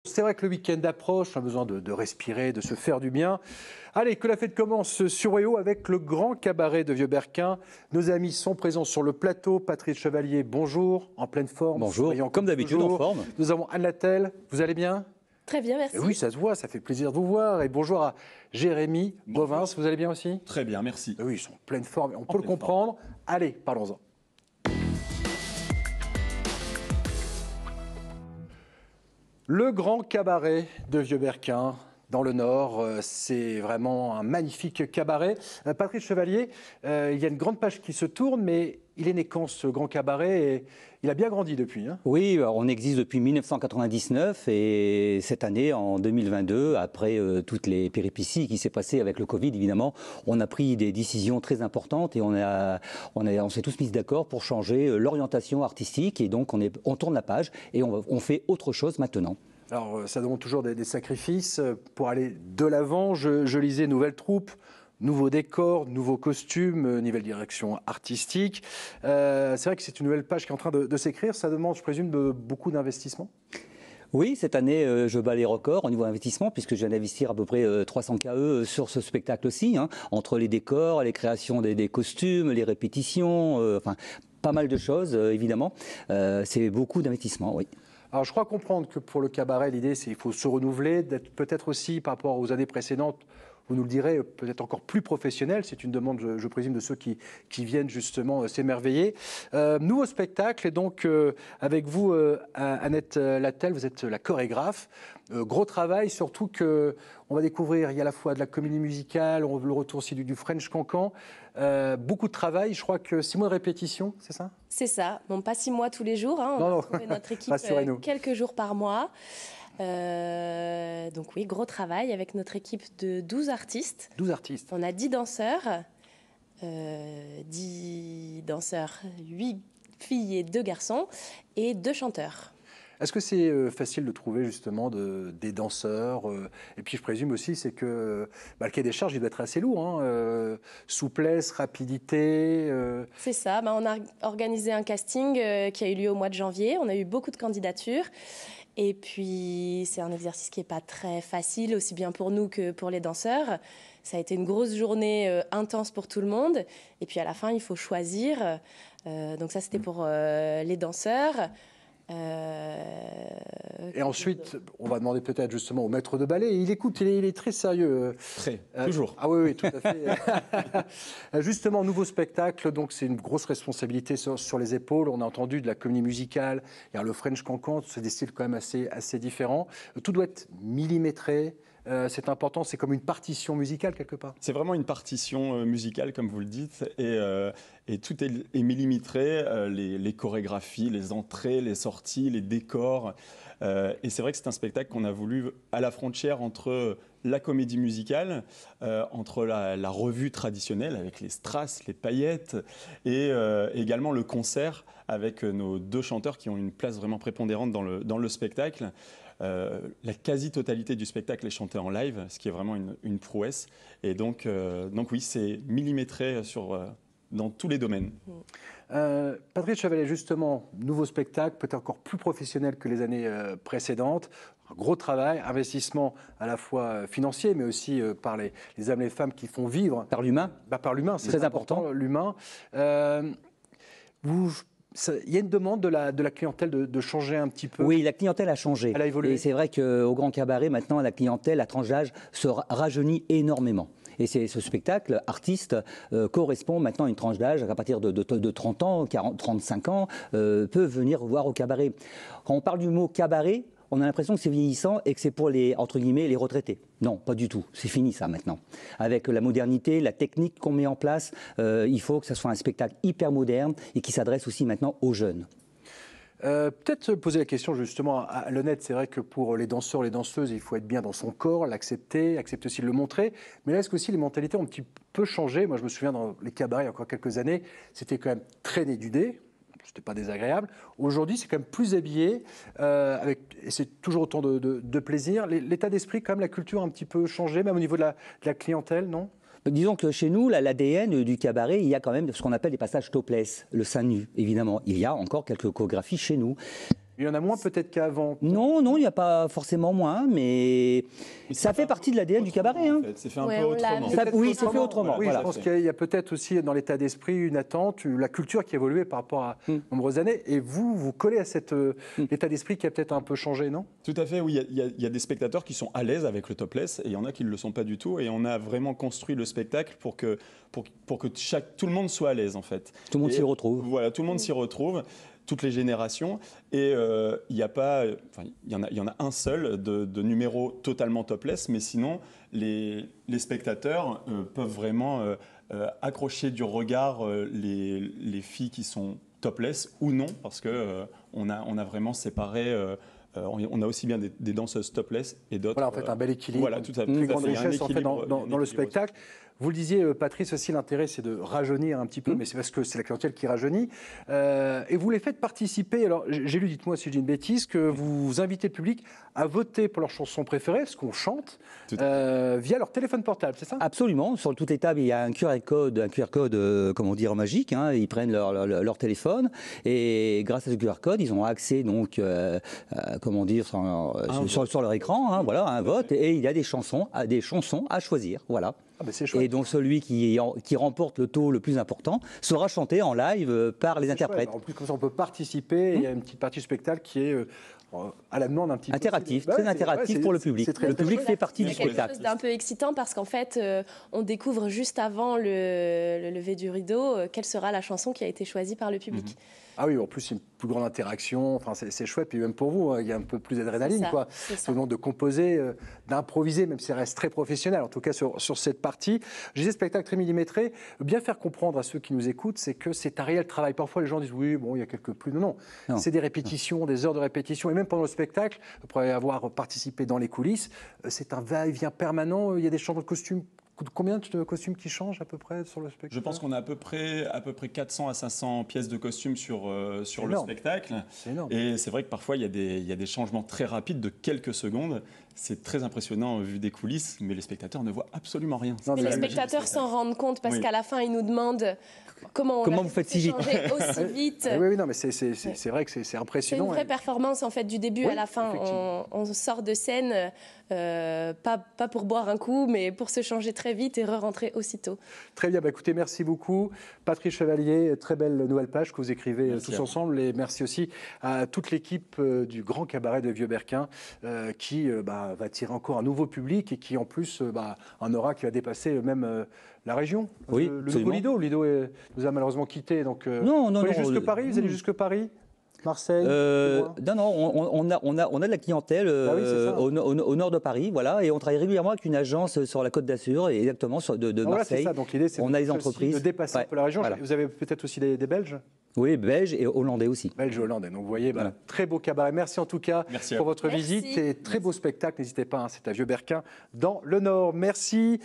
C'est vrai que le week-end approche, on a besoin de respirer, de se faire du bien. Allez, que la fête commence sur EO avec le grand cabaret de Vieux-Berquin. Nos amis sont présents sur le plateau. Patrice Chevalier, bonjour, en pleine forme. Bonjour, comme d'habitude en forme. Nous avons Anne Lattelle, vous allez bien? Très bien, merci. Et oui, ça se voit, ça fait plaisir de vous voir. Et bonjour à Jérémy Bovins, vous allez bien aussi? Très bien, merci. Et oui, ils sont en pleine forme, on peut le comprendre. Allez, parlons-en. Le grand cabaret de Vieux-Berquin, dans le Nord, c'est vraiment un magnifique cabaret. Patrice Chevalier, il y a une grande page qui se tourne, mais il est né quand ce grand cabaret et il a bien grandi depuis. Hein. Oui, on existe depuis 1999 et cette année, en 2022, après toutes les péripéties qui s'est passées avec le Covid, évidemment, on a pris des décisions très importantes et on s'est tous mis d'accord pour changer l'orientation artistique et donc on tourne la page et on fait autre chose maintenant. Alors, ça demande toujours des sacrifices pour aller de l'avant. Je lisais nouvelle troupe, nouveaux décors, nouveaux costumes, nouvelle direction artistique. C'est vrai que c'est une nouvelle page qui est en train de s'écrire. Ça demande, je présume, beaucoup d'investissement. Oui, cette année, je bats les records au niveau investissement puisque je viens d'investir à peu près 300 KE sur ce spectacle aussi, hein, entre les décors, les créations des costumes, les répétitions, enfin pas mal de choses, évidemment. C'est beaucoup d'investissement, oui. Alors, je crois comprendre que pour le cabaret, l'idée, c'est qu'il faut se renouveler, d'être peut-être aussi, par rapport aux années précédentes, vous nous le direz, peut-être encore plus professionnel. C'est une demande, je présume, de ceux qui viennent justement s'émerveiller. Nouveau spectacle, et donc avec vous, Annette Lattelle, vous êtes la chorégraphe. Gros travail, surtout qu'on va découvrir, il y a à la fois de la comédie musicale, on le retour aussi du French Cancan. Beaucoup de travail, je crois que 6 mois de répétition, c'est ça? C'est ça, bon pas 6 mois tous les jours, hein, on va trouver notre équipe quelques jours par mois. Donc oui, gros travail avec notre équipe de 12 artistes. 12 artistes. On a 10 danseurs, 10 danseurs, 8 filles et 2 garçons et 2 chanteurs. Est-ce que c'est facile de trouver justement des danseurs et puis je présume aussi c'est que le cahier des charges il doit être assez lourd, hein, souplesse, rapidité. C'est ça, on a organisé un casting qui a eu lieu au mois de janvier, on a eu beaucoup de candidatures et puis c'est un exercice qui n'est pas très facile aussi bien pour nous que pour les danseurs. Ça a été une grosse journée intense pour tout le monde et puis à la fin il faut choisir, donc ça c'était pour les danseurs. Et ensuite, on va demander peut-être justement au maître de ballet. Il écoute, il est très sérieux. Très, toujours. Ah oui, tout à fait. Justement, nouveau spectacle, donc c'est une grosse responsabilité sur les épaules. On a entendu de la comédie musicale, il y a le French Cancan, c'est des styles quand même assez différents. Tout doit être millimétré. C'est important, c'est comme une partition musicale quelque part. C'est vraiment une partition musicale, comme vous le dites, et tout est millimétré, les chorégraphies, les entrées, les sorties, les décors. Et c'est vrai que c'est un spectacle qu'on a voulu à la frontière entre la comédie musicale, entre la revue traditionnelle avec les strass, les paillettes, et également le concert avec nos 2 chanteurs qui ont une place vraiment prépondérante dans le spectacle. La quasi-totalité du spectacle est chantée en live, ce qui est vraiment une prouesse. Et donc oui, c'est millimétré dans tous les domaines. Patrice Chevalier, justement, nouveau spectacle, peut-être encore plus professionnel que les années précédentes. Un gros travail, investissement à la fois financier, mais aussi par les hommes et les femmes qui font vivre. Par l'humain. Par l'humain, c'est très important, l'humain. Il y a une demande de la clientèle de changer un petit peu. Oui, la clientèle a changé. Elle a évolué. Et c'est vrai qu'au Grand Cabaret, maintenant, la clientèle, la tranche d'âge se rajeunit énormément. Et ce spectacle artiste correspond maintenant à une tranche d'âge à partir de 30 ans, 40, 35 ans, peut venir voir au cabaret. Quand on parle du mot cabaret, on a l'impression que c'est vieillissant et que c'est pour les, entre guillemets, les retraités. Non, pas du tout. C'est fini ça maintenant. Avec la modernité, la technique qu'on met en place, il faut que ce soit un spectacle hyper moderne et qui s'adresse aussi maintenant aux jeunes. Peut-être poser la question justement à l'honnête, c'est vrai que pour les danseurs, les danseuses, il faut être bien dans son corps, l'accepter, accepter aussi de le montrer. Mais là, est-ce que aussi les mentalités ont un petit peu changé? Moi, je me souviens dans les cabarets, il y a encore quelques années, c'était quand même très dénudé. C'était pas désagréable. Aujourd'hui, c'est quand même plus habillé, et c'est toujours autant de plaisir. L'état d'esprit, quand même, la culture a un petit peu changé, même au niveau de la clientèle, non? Disons que chez nous, l'ADN du cabaret, il y a quand même ce qu'on appelle les passages topless, le sein nu, évidemment. Il y a encore quelques chorégraphies chez nous. Il y en a moins peut-être qu'avant. Non, non, il n'y a pas forcément moins, mais ça fait partie de l'ADN du cabaret. Hein. En fait. C'est fait un Ouais, peu on l'a autrement. mis. Oui, c'est fait autrement. Oui, voilà. je pense qu'il y a peut-être aussi dans l'état d'esprit une attente, la culture qui a évolué par rapport à nombreuses années. Et vous collez à cet état d'esprit qui a peut-être un peu changé, non? Tout à fait, oui. Il y a des spectateurs qui sont à l'aise avec le topless et il y en a qui ne le sont pas du tout. Et on a vraiment construit le spectacle pour que tout le monde soit à l'aise, en fait. Tout le monde s'y retrouve. Voilà, tout le monde s'y retrouve, toutes les générations. Et il y en a un seul de numéro totalement topless, mais sinon, les spectateurs peuvent vraiment accrocher du regard les filles qui sont topless ou non, parce que on a vraiment séparé. On a aussi bien des danseuses topless et d'autres. Voilà, en fait, un bel équilibre. Voilà, tout à fait. Une grande Il y a un richesse en fait, équilibre, dans le spectacle. Vous le disiez, Patrice, aussi l'intérêt, c'est de rajeunir un petit peu, mais c'est parce que c'est la clientèle qui rajeunit. Et vous les faites participer. Alors, j'ai lu, dites-moi si je dis une bêtise, que vous invitez le public à voter pour leur chanson préférée, ce qu'on chante, via leur téléphone portable, c'est ça? Absolument. Sur toutes les tables, il y a un QR code, comment dire, magique. Hein. Ils prennent leur téléphone et grâce à ce QR code, ils ont accès donc, comment dire, sur leur écran, hein, voilà, à un vote. Et il y a des chansons à choisir, voilà. Ah ben c'est chouette. Et donc celui qui remporte le taux le plus important sera chanté en live par les interprètes. En plus, comme ça, on peut participer. Il y a une petite partie du spectacle qui est à la demande un petit interactif, peu. très interactif pour le public. Le public fait partie du C'est quelque spectacle. chose d'un peu excitant parce qu'en fait, on découvre juste avant le lever du rideau quelle sera la chanson qui a été choisie par le public. Ah oui, en plus, c'est une plus grande interaction. Enfin, c'est chouette. Puis même pour vous, il y a un peu plus d'adrénaline, quoi. Ça demande de composer, d'improviser, même si ça reste très professionnel, en tout cas sur cette partie. Je disais, spectacle très millimétré. Bien faire comprendre à ceux qui nous écoutent, c'est que c'est un réel travail. Parfois, les gens disent, oui, bon, il y a quelques plus. Non. C'est des répétitions, des heures de répétition. Et même pendant le spectacle, après avoir participé dans les coulisses, c'est un va-et-vient permanent. Il y a des changements de costumes. Combien de costumes qui changent à peu près sur le spectacle? Je pense qu'on a à peu près 400 à 500 pièces de costumes sur le spectacle. C'est énorme. Et c'est vrai que parfois, il y a des changements très rapides de quelques secondes. C'est très impressionnant vu des coulisses, mais les spectateurs ne voient absolument rien. Mais les spectateurs s'en rendent compte parce qu'à la fin, ils nous demandent comment vous faites si vite aussi vite. Oui, non, mais c'est vrai que c'est impressionnant. C'est une vraie performance en fait du début à la fin. On sort de scène pas pour boire un coup, mais pour se changer très vite et re-rentrer aussitôt. Très bien, écoutez, merci beaucoup. Patrice Chevalier, très belle nouvelle page que vous écrivez tous ensemble. Et merci aussi à toute l'équipe du Grand Cabaret de Vieux-Berquin qui va attirer encore un nouveau public et qui en plus un aura qui va dépasser même la région. Oui, le nouveau Lido nous a malheureusement quittés. Donc, non, vous allez jusque Paris, vous allez jusque Paris, Marseille. Non, on a de la clientèle au nord de Paris, voilà, et on travaille régulièrement avec une agence sur la Côte d'Azur, exactement de Voilà, Marseille. c'est ça. Donc l'idée, c'est on a les entreprises de dépasser un peu la région. Voilà. Vous avez peut-être aussi des Belges? Oui, belges et hollandais aussi. Belges et hollandais. Donc vous voyez, très beau cabaret. Merci en tout cas pour votre visite et très beau spectacle. N'hésitez pas, c'est à Vieux-Berquin dans le Nord. Merci.